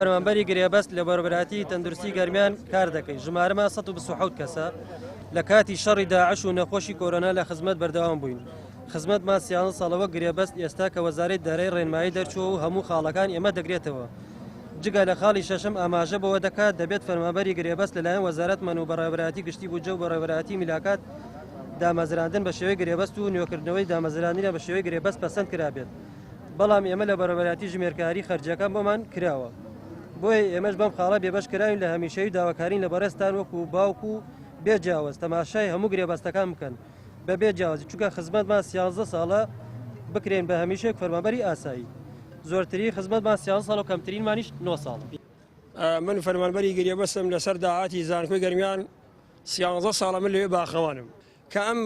فەرمانبەری گرێبەست لە بەڕێوەبەراتی تەندروستی گەرمیان کار دەکەی. ژمارەمە 127 کەسە لە کاتی شەڕی داعش و نەخۆشی کۆرۆنا لە خزمەت بەردەوام بووین. خزمەتمان 30 ساڵەوە گرێبەست ئێستا کە وەزارەی دارایی ڕێنمایی دەرچووە و هەموو خاڵەکان ئێمە دەگرێتەوە. جگە لە خاڵی شەشەم ئاماژە بەوە دەکات دەبێت فەرمانبەری گرێبەست لەلایەن وەزارەتمان و بەڕێوەبەراتی گشتی بووجە و بەڕێوەبەراتی میلاکات دامەزراندن بە شێوەی گرێبەست و نوێکردنەوەی دامەزراندنە بە شێوەی گرێبەست پەسەند کرابێت. بەڵام ئێمە لە بەڕێوەبەراتی ژمێرکاری خەرجەکان بۆمان کراوە. بۆیە ئێمەش بەم خاڵە بێبەش کراوین لە هەمیشەی داواکارین لە بەڕێستان وەکو باوکو و بێجیاوز تەماشای هەموو گرێبەستەکان بکەن بە بێجیاوازی، چونکە خزمەتمان 13 ساڵە بکرێن بە هەمیشەیەک فەرمانبەری ئاسایی. زۆرتری خزمەتمان 13 ساڵ و کەمترینمانیش 9 ساڵ. من فەرمانبەری گرێبەستم لەسەر داهاتی زانکۆی گەرمیان 13 ساڵە من لەوێ باخەوانم کە ئەم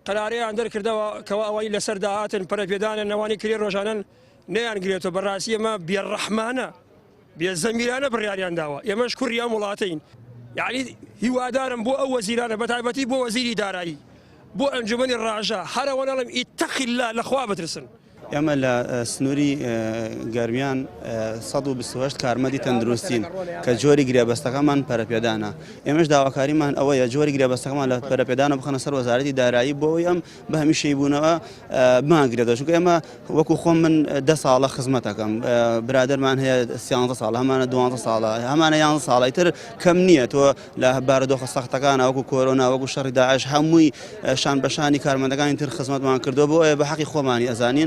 قەرارەیان دەرکردەوە کەوا ئەوەی لەسەر داهاتن پەرەپێدانە نەوانی کرێ ڕۆژانن نەیانگرێتەوە. بەڕاستی ئەمە بێڕەحمانە بێزەمیرانە بڕیاریان داوە. ئێمەش کوڕی ئەم وڵاتەین، یعنی هیوادارم بۆ ئەو وەزیرانە بەتایبەتی بۆ وەزیری دارایی بۆ ئەنجومەنی ڕاژە هەرەوە نەڵێم ئیتەقی الله لەخوا بترسن. ئێمە لە سنووری گەرمیان 128 کارمەدی تەندروستین کە جۆری گرێبەستەکەمان پەرەپێدانە. ئێمەش داواکاریمان ئەوەیە جۆری گرێبەستەکەمان لە پەرەپێدانە بخەنە سەر وەزارەتی دارایی بۆ ئەوی ئەم بە هەمیشەی بوونەوە بمانگرێتەوە، چونکە ئێمە وەکو خۆم من 10 ساڵە خزمەتەکەم، برادرمان هەیە 13 ساڵە، هەمانە 12 ساڵە، هەمانە 11 ساڵی تر کەم نییە. تۆ لە بارودۆخە سەختەکانە وەکو کۆرۆنا وەکو شەڕی داعش هەمووی شان بەشانی کارمەندەکانی تر خزمەتمان کردو بۆ ئێ بە حەقی خۆمانی ئەزانین.